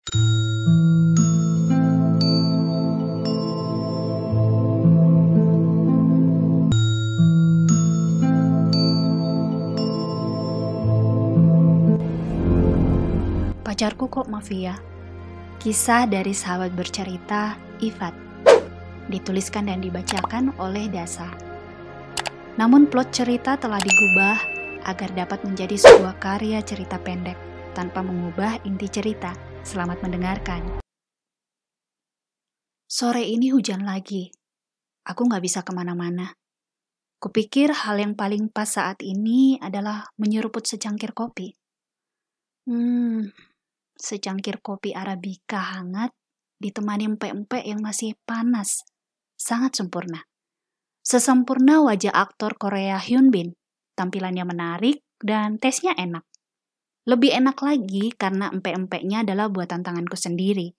Pacarku kok mafia. Kisah dari sahabat bercerita, Ifat. Dituliskan dan dibacakan oleh Dasa. Namun plot cerita telah digubah agar dapat menjadi sebuah karya cerita pendek tanpa mengubah inti cerita. Selamat mendengarkan. Sore ini hujan lagi. Aku gak bisa kemana-mana. Kupikir hal yang paling pas saat ini adalah menyeruput secangkir kopi. Secangkir kopi Arabica hangat ditemani empek-empek yang masih panas. Sangat sempurna. Sesempurna wajah aktor Korea Hyun Bin. Tampilannya menarik dan tesnya enak. Lebih enak lagi karena empek-empeknya adalah buatan tanganku sendiri.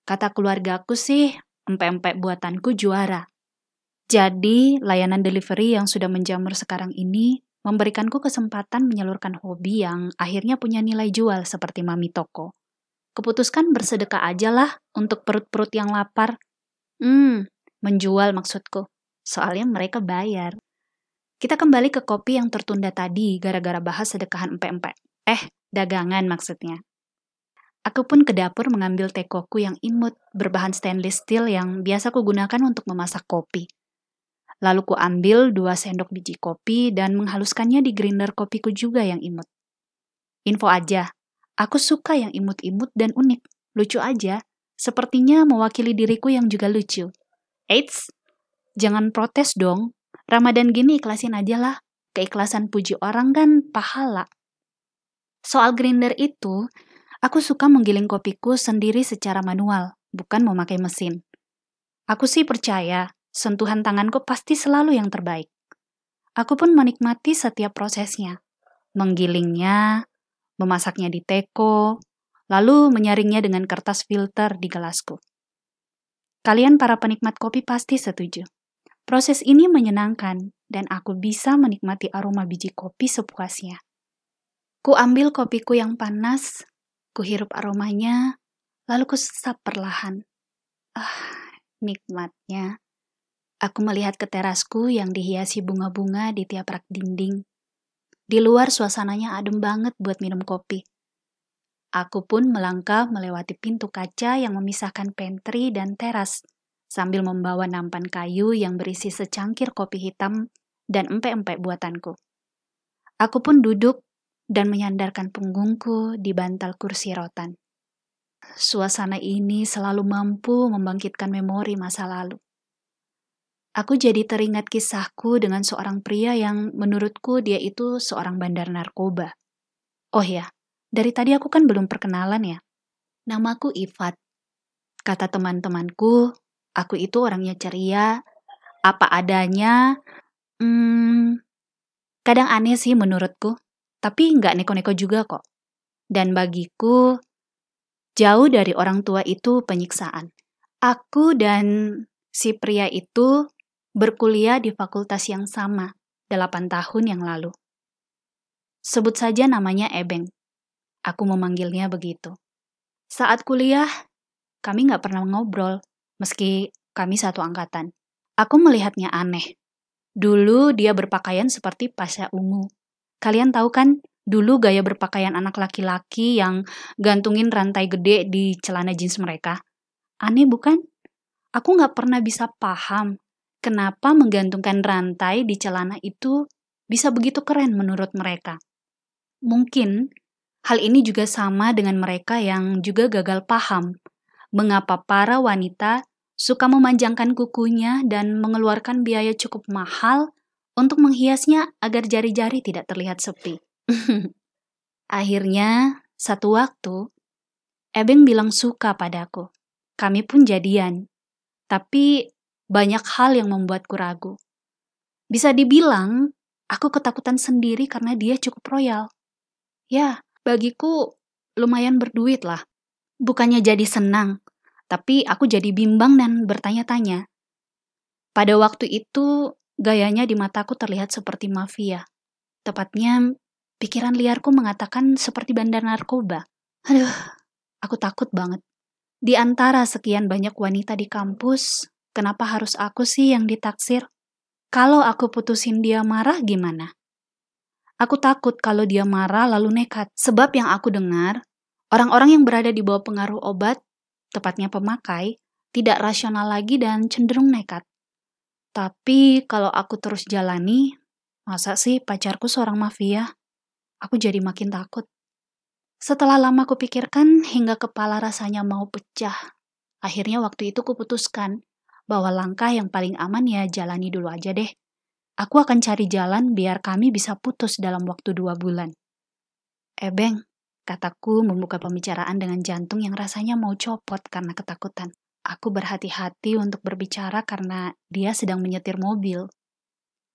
Kata keluargaku sih, empek-empek buatanku juara. Jadi, layanan delivery yang sudah menjamur sekarang ini memberikanku kesempatan menyalurkan hobi yang akhirnya punya nilai jual seperti mami toko. Keputuskan bersedekah aja lah untuk perut-perut yang lapar. Menjual maksudku. Soalnya mereka bayar. Kita kembali ke kopi yang tertunda tadi gara-gara bahas sedekahan empek-empek. Dagangan maksudnya. Aku pun ke dapur mengambil tekoku yang imut berbahan stainless steel yang biasa kugunakan untuk memasak kopi. Lalu ku ambil 2 sendok biji kopi dan menghaluskannya di grinder kopiku juga yang imut. Info aja, aku suka yang imut-imut dan unik. Lucu aja, sepertinya mewakili diriku yang juga lucu. Eits, jangan protes dong. Ramadan gini ikhlasin aja lah. Keikhlasan puji orang kan pahala. Soal grinder itu, aku suka menggiling kopiku sendiri secara manual, bukan memakai mesin. Aku sih percaya, sentuhan tanganku pasti selalu yang terbaik. Aku pun menikmati setiap prosesnya. Menggilingnya, memasaknya di teko, lalu menyaringnya dengan kertas filter di gelasku. Kalian para penikmat kopi pasti setuju. Proses ini menyenangkan dan aku bisa menikmati aroma biji kopi sepuasnya. Ku ambil kopiku yang panas, ku hirup aromanya, lalu ku sesap perlahan. Nikmatnya. Aku melihat ke terasku yang dihiasi bunga-bunga di tiap rak dinding. Di luar suasananya adem banget buat minum kopi. Aku pun melangkah melewati pintu kaca yang memisahkan pantry dan teras, sambil membawa nampan kayu yang berisi secangkir kopi hitam dan empek-empek buatanku. Aku pun duduk dan menyandarkan punggungku di bantal kursi rotan. Suasana ini selalu mampu membangkitkan memori masa lalu. Aku jadi teringat kisahku dengan seorang pria yang menurutku dia itu seorang bandar narkoba. Oh ya, dari tadi aku kan belum perkenalan ya. Namaku Ifat. Kata teman-temanku, aku itu orangnya ceria, apa adanya. Kadang aneh sih menurutku, tapi nggak neko-neko juga kok. Dan bagiku, jauh dari orang tua itu penyiksaan. Aku dan si pria itu berkuliah di fakultas yang sama 8 tahun yang lalu. Sebut saja namanya Ebeng. Aku memanggilnya begitu. Saat kuliah, kami nggak pernah ngobrol, meski kami satu angkatan. Aku melihatnya aneh. Dulu dia berpakaian seperti pasha ungu. Kalian tahu kan, dulu gaya berpakaian anak laki-laki yang gantungin rantai gede di celana jeans mereka. Aneh bukan? Aku nggak pernah bisa paham kenapa menggantungkan rantai di celana itu bisa begitu keren menurut mereka. Mungkin hal ini juga sama dengan mereka yang juga gagal paham mengapa para wanita suka memanjangkan kukunya dan mengeluarkan biaya cukup mahal untuk menghiasnya agar jari-jari tidak terlihat sepi. Akhirnya, satu waktu, Ebeng bilang suka padaku. Kami pun jadian. Tapi banyak hal yang membuatku ragu. Bisa dibilang, aku ketakutan sendiri karena dia cukup royal. Ya, bagiku lumayan berduit lah. Bukannya jadi senang, tapi aku jadi bimbang dan bertanya-tanya. Pada waktu itu, gayanya di mataku terlihat seperti mafia. Tepatnya, pikiran liarku mengatakan seperti bandar narkoba. Aduh, Aku takut banget. Di antara sekian banyak wanita di kampus, kenapa harus aku sih yang ditaksir? Kalau aku putusin dia marah gimana? Aku takut kalau dia marah lalu nekat. Sebab yang aku dengar, orang-orang yang berada di bawah pengaruh obat, tepatnya pemakai, tidak rasional lagi dan cenderung nekat. Tapi kalau aku terus jalani, masa sih pacarku seorang mafia? Aku jadi makin takut. Setelah lama kupikirkan hingga kepala rasanya mau pecah. Akhirnya waktu itu kuputuskan bahwa langkah yang paling aman ya jalani dulu aja deh. Aku akan cari jalan biar kami bisa putus dalam waktu 2 bulan. Beng, kataku membuka pembicaraan dengan jantung yang rasanya mau copot karena ketakutan. Aku berhati-hati untuk berbicara karena dia sedang menyetir mobil.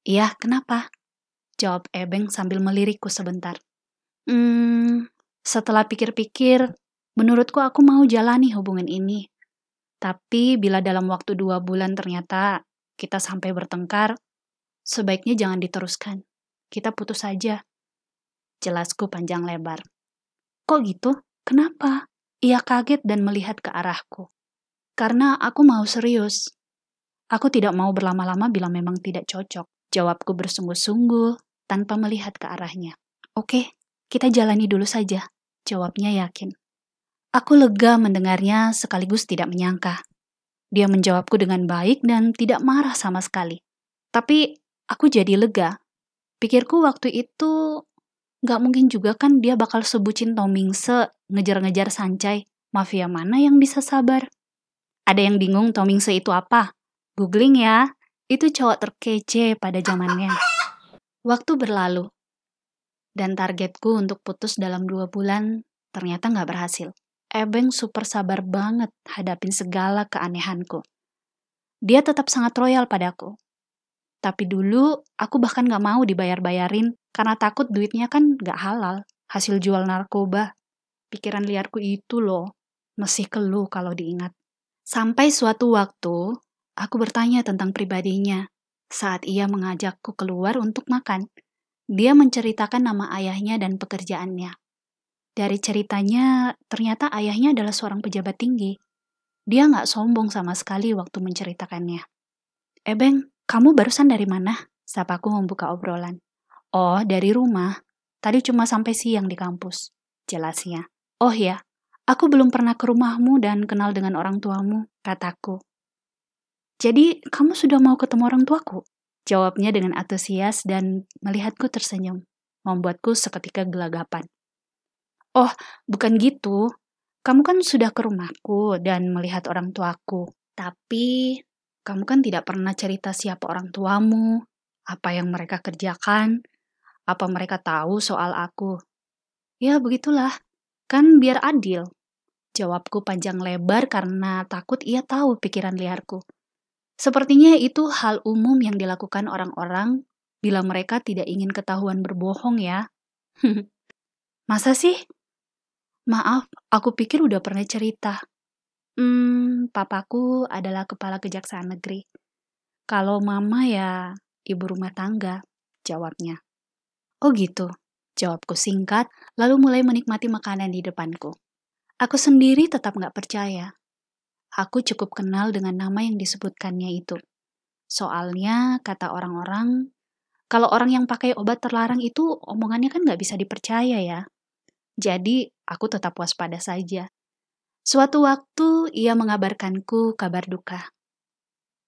Iya, kenapa? Jawab Ebeng sambil melirikku sebentar. Setelah pikir-pikir, menurutku aku mau jalani hubungan ini. Tapi bila dalam waktu 2 bulan ternyata kita sampai bertengkar, sebaiknya jangan diteruskan. Kita putus saja. Jelasku panjang lebar. Kok gitu? Kenapa? Ia kaget dan melihat ke arahku. Karena aku mau serius. Aku tidak mau berlama-lama bila memang tidak cocok. Jawabku bersungguh-sungguh tanpa melihat ke arahnya. Oke, kita jalani dulu saja. Jawabnya yakin. Aku lega mendengarnya sekaligus tidak menyangka. Dia menjawabku dengan baik dan tidak marah sama sekali. Tapi aku jadi lega. Pikirku waktu itu gak mungkin juga kan dia bakal sebutin Tomingse ngejar-ngejar Sancai. Mafia mana yang bisa sabar? Ada yang bingung Tomingse itu apa? Googling ya. Itu cowok terkece pada zamannya. Waktu berlalu. Dan targetku untuk putus dalam 2 bulan ternyata gak berhasil. Ebeng super sabar banget hadapin segala keanehanku. Dia tetap sangat royal padaku. Tapi dulu aku bahkan gak mau dibayar-bayarin karena takut duitnya kan gak halal. Hasil jual narkoba. Pikiran liarku itu loh. Masih keluh kalau diingat. Sampai suatu waktu, aku bertanya tentang pribadinya. Saat ia mengajakku keluar untuk makan. Dia menceritakan nama ayahnya dan pekerjaannya. Dari ceritanya, ternyata ayahnya adalah seorang pejabat tinggi. Dia gak sombong sama sekali waktu menceritakannya. Beng, kamu barusan dari mana? Sapaku membuka obrolan. Oh, dari rumah. Tadi cuma sampai siang di kampus. Jelasnya. Oh ya, aku belum pernah ke rumahmu dan kenal dengan orang tuamu, kataku. Jadi, kamu sudah mau ketemu orang tuaku? Jawabnya dengan antusias dan melihatku tersenyum. Membuatku seketika gelagapan. Oh, bukan gitu. Kamu kan sudah ke rumahku dan melihat orang tuaku. Tapi, kamu kan tidak pernah cerita siapa orang tuamu, apa yang mereka kerjakan, apa mereka tahu soal aku. Ya, begitulah. Kan biar adil. Jawabku panjang lebar karena takut ia tahu pikiran liarku. Sepertinya itu hal umum yang dilakukan orang-orang bila mereka tidak ingin ketahuan berbohong ya. Masa sih? Maaf, aku pikir udah pernah cerita. Papaku adalah kepala kejaksaan negeri. Kalau mama ya ibu rumah tangga, jawabnya. Oh gitu, jawabku singkat, lalu mulai menikmati makanan di depanku. Aku sendiri tetap gak percaya. Aku cukup kenal dengan nama yang disebutkannya itu. Soalnya, kata orang-orang, kalau orang yang pakai obat terlarang itu omongannya kan gak bisa dipercaya ya. Jadi, aku tetap waspada saja. Suatu waktu, ia mengabarkanku kabar duka.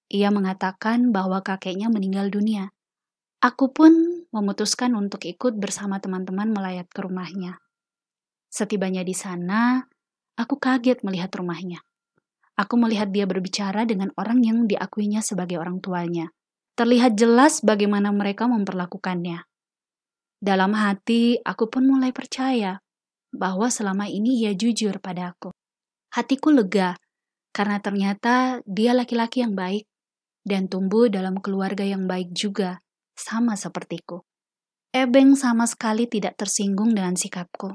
Ia mengatakan bahwa kakeknya meninggal dunia. Aku pun memutuskan untuk ikut bersama teman-teman melayat ke rumahnya. Setibanya di sana, aku kaget melihat rumahnya. Aku melihat dia berbicara dengan orang yang diakuinya sebagai orang tuanya. Terlihat jelas bagaimana mereka memperlakukannya. Dalam hati, aku pun mulai percaya bahwa selama ini ia jujur pada aku. Hatiku lega, karena ternyata dia laki-laki yang baik dan tumbuh dalam keluarga yang baik juga, sama sepertiku. Ebeng sama sekali tidak tersinggung dengan sikapku.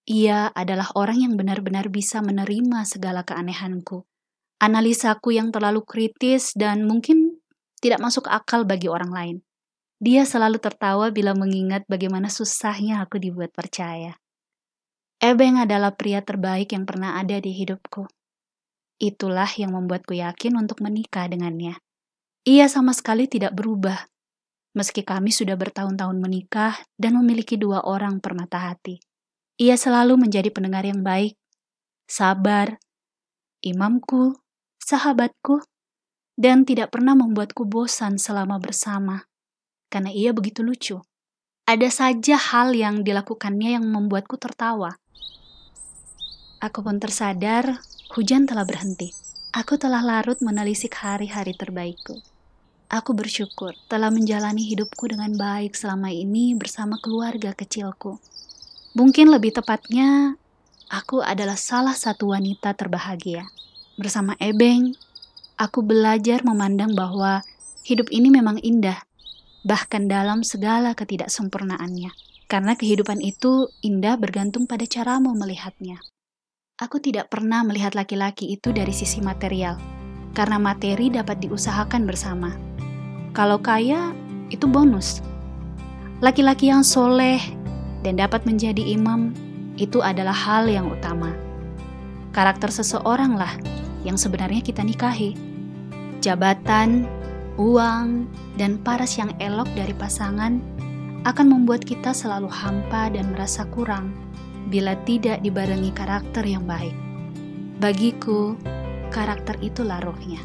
Ia adalah orang yang benar-benar bisa menerima segala keanehanku. Analisaku yang terlalu kritis dan mungkin tidak masuk akal bagi orang lain. Dia selalu tertawa bila mengingat bagaimana susahnya aku dibuat percaya. Ebeng adalah pria terbaik yang pernah ada di hidupku. Itulah yang membuatku yakin untuk menikah dengannya. Ia sama sekali tidak berubah, meski kami sudah bertahun-tahun menikah dan memiliki 2 orang permata hati. Ia selalu menjadi pendengar yang baik, sabar, imamku, sahabatku, dan tidak pernah membuatku bosan selama bersama, karena ia begitu lucu. Ada saja hal yang dilakukannya yang membuatku tertawa. Aku pun tersadar, hujan telah berhenti. Aku telah larut menelisik hari-hari terbaikku. Aku bersyukur telah menjalani hidupku dengan baik selama ini bersama keluarga kecilku. Mungkin lebih tepatnya, aku adalah salah satu wanita terbahagia. Bersama Ebeng, aku belajar memandang bahwa hidup ini memang indah, bahkan dalam segala ketidaksempurnaannya. Karena kehidupan itu indah bergantung pada caramu melihatnya. Aku tidak pernah melihat laki-laki itu dari sisi material, karena materi dapat diusahakan bersama. Kalau kaya, itu bonus. Laki-laki yang soleh dan dapat menjadi imam, itu adalah hal yang utama. Karakter seseoranglah yang sebenarnya kita nikahi. Jabatan, uang, dan paras yang elok dari pasangan akan membuat kita selalu hampa dan merasa kurang bila tidak dibarengi karakter yang baik. Bagiku, karakter itulah rohnya.